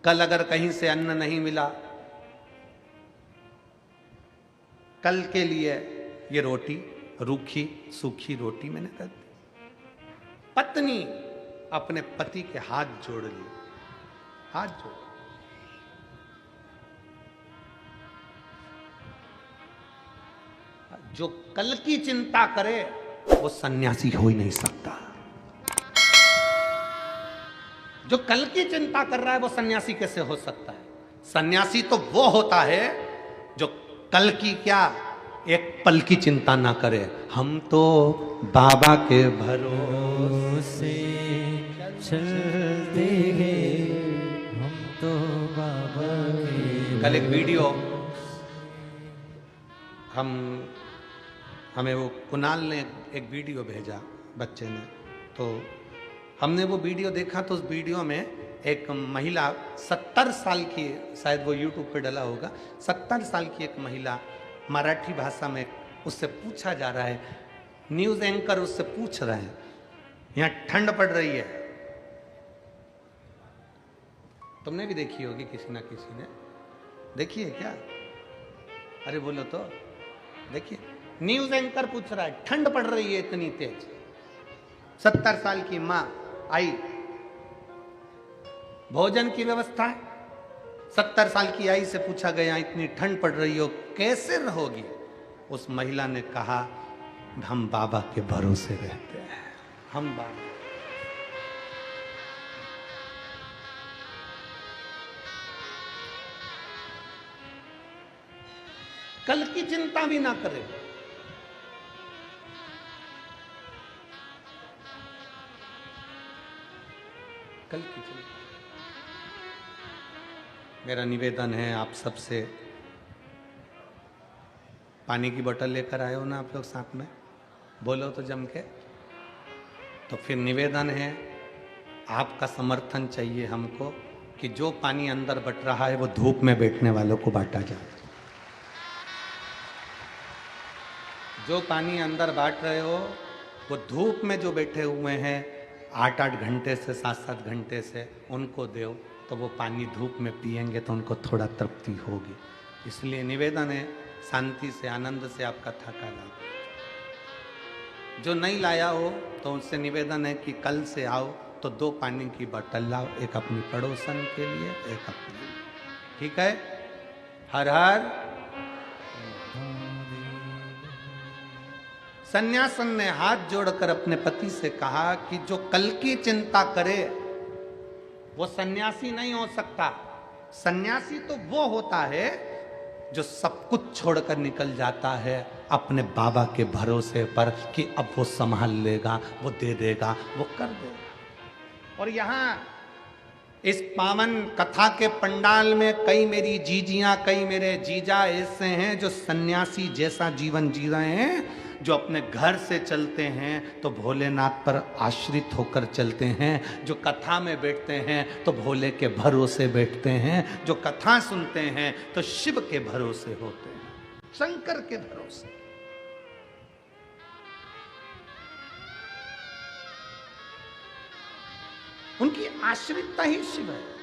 कल अगर कहीं से अन्न नहीं मिला, कल के लिए ये रोटी, रूखी सूखी रोटी मैंने कर दी। पत्नी अपने पति के हाथ जोड़ लिए, हाथ जोड़। जो कल की चिंता करे वो सन्यासी हो ही नहीं सकता। जो कल की चिंता कर रहा है वो सन्यासी कैसे हो सकता है? सन्यासी तो वो होता है जो कल की क्या, एक पल की चिंता ना करे। हम तो बाबा के भरोसे चलते हैं, हम तो बाबा के। कल एक वीडियो हमें वो कुणाल ने एक वीडियो भेजा, बच्चे ने। तो हमने वो वीडियो देखा तो उस वीडियो में एक महिला 70 साल की, शायद वो यूट्यूब पे डला होगा, 70 साल की एक महिला मराठी भाषा में उससे पूछा जा रहा है, न्यूज़ एंकर उससे पूछ रहे हैं, यहाँ ठंड पड़ रही है। तुमने भी देखी होगी, किसी ना किसी ने देखी है क्या? अरे बोलो तो। देखिए, न्यूज़ एंकर पूछ रहा है, ठंड पड़ रही है इतनी तेज। 70 साल की माँ आई, भोजन की व्यवस्था। 70 साल की आई से पूछा गया, इतनी ठंड पड़ रही हो, कैसे रहोगी? उस महिला ने कहा, हम बाबा के भरोसे रहते हैं, हम बाबा। कल की चिंता भी ना करें। कल की चिंता। मेरा निवेदन है आप सबसे, पानी की बोतल लेकर आए हो ना आप लोग साथ में? बोलो तो जम के। तो फिर निवेदन है, आपका समर्थन चाहिए हमको कि जो पानी अंदर बट रहा है वो धूप में बैठने वालों को बांटा जाए। जो पानी अंदर बांट रहे हो वो धूप में जो बैठे हुए हैं 8-8 घंटे से 7-7 घंटे से, उनको दो, तो वो पानी धूप में पिएंगे तो उनको थोड़ा तृप्ति होगी। इसलिए निवेदन है, शांति से आनंद से आप कथा का लाओ। जो नहीं लाया हो तो उससे निवेदन है कि कल से आओ तो 2 पानी की बोतल लाओ, एक अपनी पड़ोसन के लिए, एक अपने लिए। ठीक है? हर हर। सन्यासन ने हाथ जोड़कर अपने पति से कहा कि जो कल की चिंता करे वो सन्यासी नहीं हो सकता। सन्यासी तो वो होता है जो सब कुछ छोड़कर निकल जाता है अपने बाबा के भरोसे पर कि अब वो संभाल लेगा, वो दे देगा, वो कर देगा। और यहाँ इस पावन कथा के पंडाल में कई मेरी जीजियां, कई मेरे जीजा ऐसे हैं जो सन्यासी जैसा जीवन जी रहे हैं, जो अपने घर से चलते हैं तो भोलेनाथ पर आश्रित होकर चलते हैं, जो कथा में बैठते हैं तो भोले के भरोसे बैठते हैं, जो कथा सुनते हैं तो शिव के भरोसे होते हैं, शंकर के भरोसे। उनकी आश्रितता ही शिव है।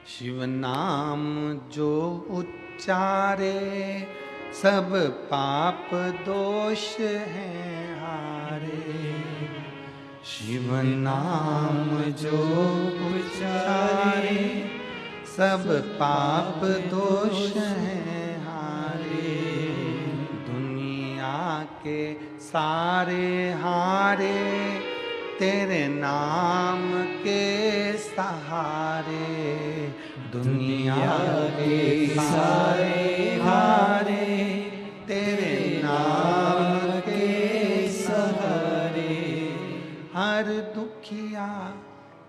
शिव नाम जो उच्चारे सब पाप दोष हैं हारे। शिव नाम जो उच्चारे सब पाप दोष हैं हारे। दुनिया के सारे हारे तेरे नाम के सहारे। दुनिया के सारे हारे तेरे नाम के सहारे। हर दुखिया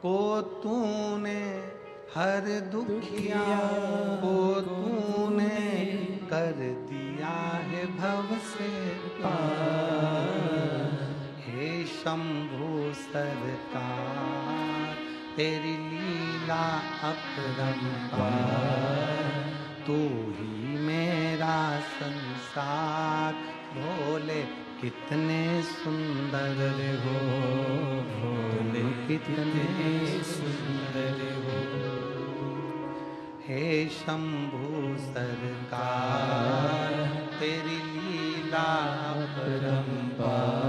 को तूने, हर दुखिया को तूने कर दिया है भव से पार। हे शंभु सरकार तेरी लीला अपरंपार। तू ही मेरा संसार। भोले कितने सुंदर हो, भोले कितने सुंदर हो। हे शंभु सरकार तेरी लीला अपरंपार।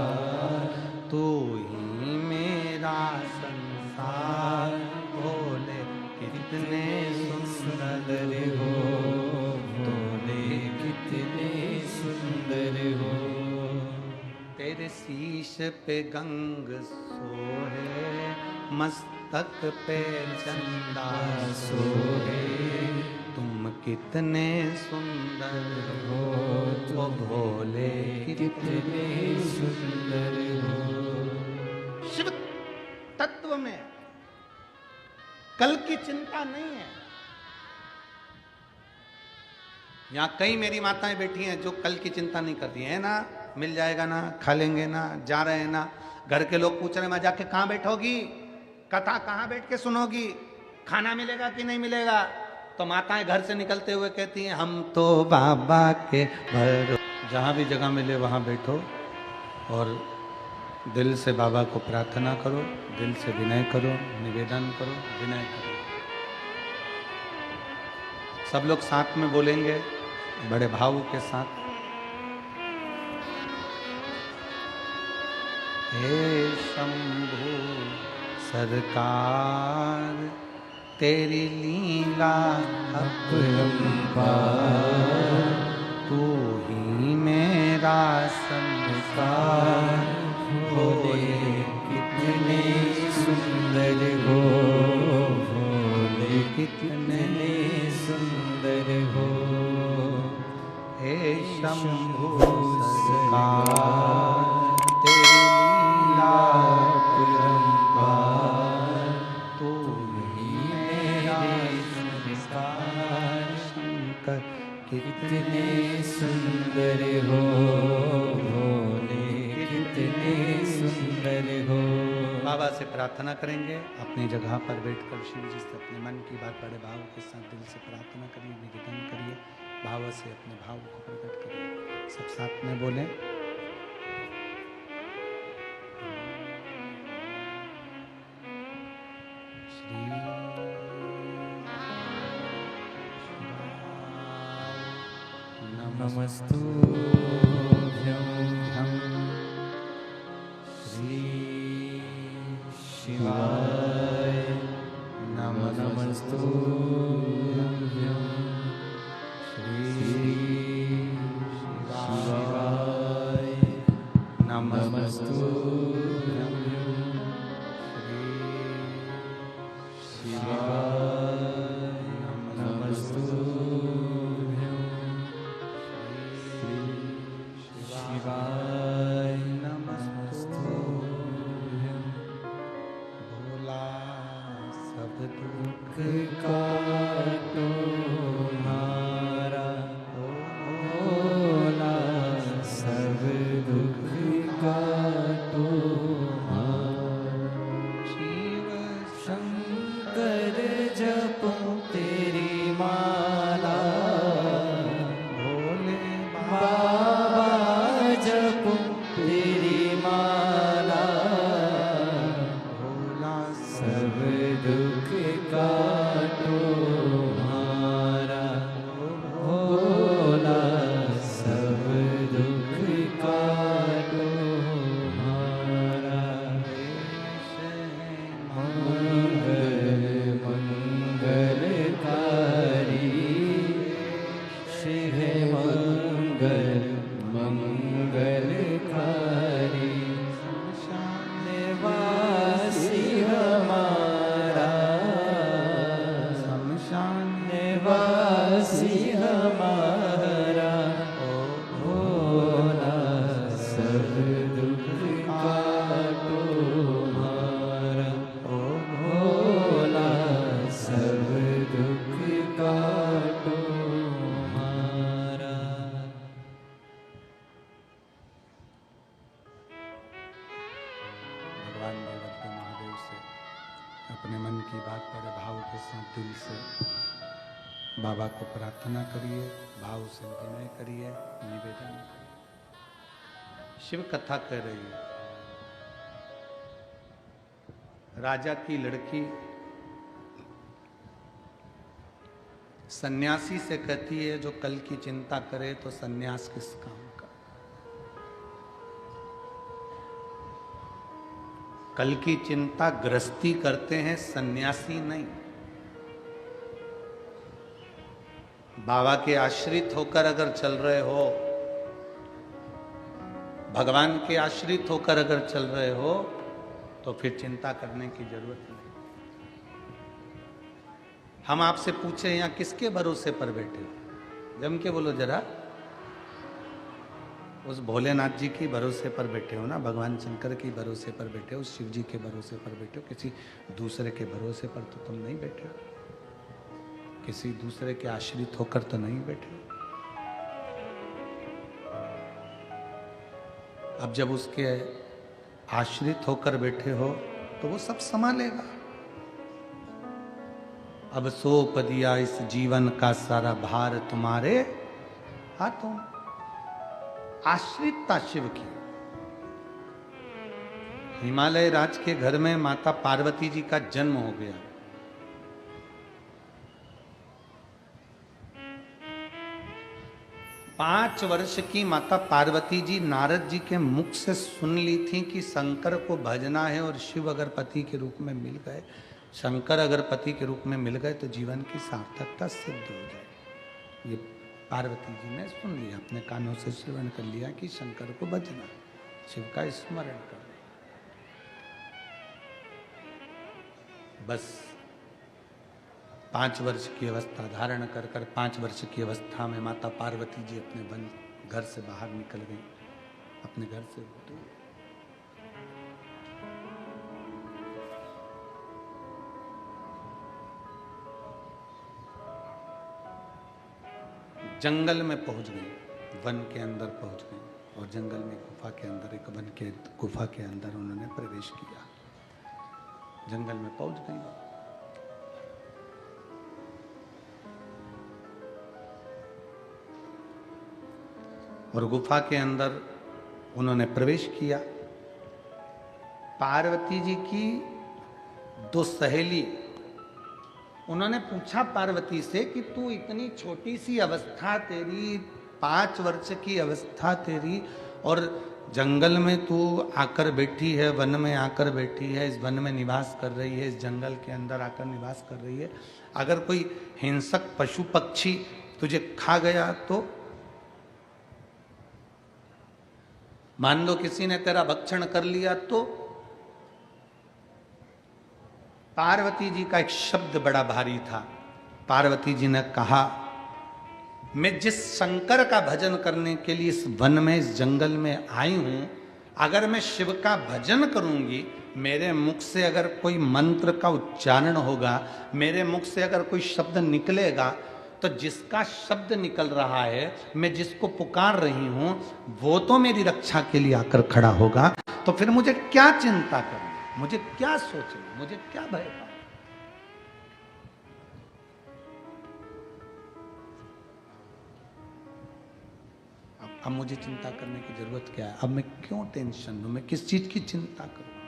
तू ही मेरा संसार। भोले कितने सुंदर हो, भोले कितने सुंदर हो। तेरे शीश पे गंग सोहे, मस्तक पे चंदा सोहे। तुम कितने सुंदर हो, ओ भोले कितने सुंदर हो। शिव तत्व अस्तित्व में, कल की चिंता नहीं है। यहां कई मेरी माताएं बैठी हैं जो कल की चिंता नहीं करती है ना, मिल जाएगा ना, खा लेंगे ना, जा रहे हैं ना। घर के लोग पूछ रहे हैं, मैं जाके कहां बैठोगी, कथा कहां बैठ के सुनोगी, खाना मिलेगा कि नहीं मिलेगा। तो माताएं घर से निकलते हुए कहती हैं, हम तो बाबा के भरोसे। जहां भी जगह मिले वहां बैठो और दिल से बाबा को प्रार्थना करो, दिल से विनय करो, निवेदन करो, विनय करो। सब लोग साथ में बोलेंगे बड़े भाव के साथ। हे शंभू सरकार, तेरी लीला अपरंपार, तू ही मेरा संसार। भोले कितने सुंदर हो, भोले कितने सुंदर हो। हे शंभू सरकार, तेरी लीला अपरंपार, तू ही मेरा संसार। शंकर कितने सुंदर हो, भोले कितने सुंदर हो। बाबा से प्रार्थना करेंगे। अपनी जगह पर बैठकर शिव जी से अपने मन की बात बड़े भाव के साथ दिल से प्रार्थना करिए, निवेदन करिए, भाव से अपने भाव को प्रकट करिए। सब साथ में बोलें। श्री नमस्तुभ्यं श्री शिवाय नमस्तुभ्यं श्री शिवाय नमस्तुभ्यं श्री शिवाय नमस्तुभ्यं शिवाय नमस्तुभ्यं। भोला सब दुख काटो हमारा, भोला सब दुख काटो हमारा। शिव शंकर जपो तेरी माला, भोले बाबा जपो तेरी माला। भोला सब दुख काटो हमारा, भोला सब दुख काटो हमारा। मंगल मंगलकारी शिव मंगल मंगलकारी। निवासी हमारा, शमशान निवासी हमारा, भोला सब दुख काटो हमारा, भोला सब दुख काटो हमारा। भगवान देवत्व महादेव से अपने मन की बात बड़े भाव के साथ दिल से बाबा को प्रार्थना करिए, भाव से विनय करिए, निवेदन करिए। शिव कथा कह रही है। राजा की लड़की सन्यासी से कहती है, जो कल की चिंता करे तो सन्यास किस काम का। कल की चिंता गृहस्थी करते हैं, सन्यासी नहीं। बाबा के आश्रित होकर अगर चल रहे हो, भगवान के आश्रित होकर अगर चल रहे हो, तो फिर चिंता करने की जरूरत नहीं। हम आपसे पूछे यहां किसके भरोसे पर बैठे हो, जम के बोलो जरा। उस भोलेनाथ जी की भरोसे पर बैठे हो ना, भगवान शंकर की भरोसे पर बैठे हो, शिव जी के भरोसे पर बैठे हो, किसी दूसरे के भरोसे पर तो तुम नहीं बैठे हो, किसी दूसरे के आश्रित होकर तो नहीं बैठे हो। अब जब उसके आश्रित होकर बैठे हो तो वो सब संभालेगा। अब सौंप दिया इस जीवन का सारा भार तुम्हारे हाथों। आश्रितता शिव की। हिमालय राज के घर में माता पार्वती जी का जन्म हो गया। पांच वर्ष की माता पार्वती जी नारद जी के मुख से सुन ली थी कि शंकर को भजना है और शिव अगर पति के रूप में मिल गए, शंकर अगर पति के रूप में मिल गए तो जीवन की सार्थकता सिद्ध हो जाए। ये पार्वती जी ने सुन लिया, अपने कानों से श्रवण कर लिया कि शंकर को भजना, शिव का स्मरण करना। बस 5 वर्ष की अवस्था धारण कर 5 वर्ष की अवस्था में माता पार्वती जी अपने वन घर से बाहर निकल गई, अपने घर से दूर। जंगल में पहुंच गई, वन के अंदर पहुंच गई और जंगल में गुफा के अंदर, एक वन के गुफा के अंदर उन्होंने प्रवेश किया। जंगल में पहुंच गई और गुफा के अंदर उन्होंने प्रवेश किया। पार्वती जी की 2 सहेली, उन्होंने पूछा पार्वती से कि तू इतनी छोटी सी अवस्था तेरी, 5 वर्ष की अवस्था तेरी, और जंगल में तू आकर बैठी है, वन में आकर बैठी है, इस वन में निवास कर रही है, इस जंगल के अंदर आकर निवास कर रही है, अगर कोई हिंसक पशु पक्षी तुझे खा गया तो, मान लो किसी ने तेरा भक्षण कर लिया तो। पार्वती जी का एक शब्द बड़ा भारी था। पार्वती जी ने कहा, मैं जिस शंकर का भजन करने के लिए इस वन में, इस जंगल में आई हूं, अगर मैं शिव का भजन करूंगी, मेरे मुख से अगर कोई मंत्र का उच्चारण होगा, मेरे मुख से अगर कोई शब्द निकलेगा, तो जिसका शब्द निकल रहा है, मैं जिसको पुकार रही हूं, वो तो मेरी रक्षा के लिए आकर खड़ा होगा। तो फिर मुझे क्या चिंता करनी, मुझे क्या सोचना, मुझे क्या भय पाना। अब मुझे चिंता करने की जरूरत क्या है? अब मैं क्यों टेंशन लूं? मैं किस चीज की चिंता करूं?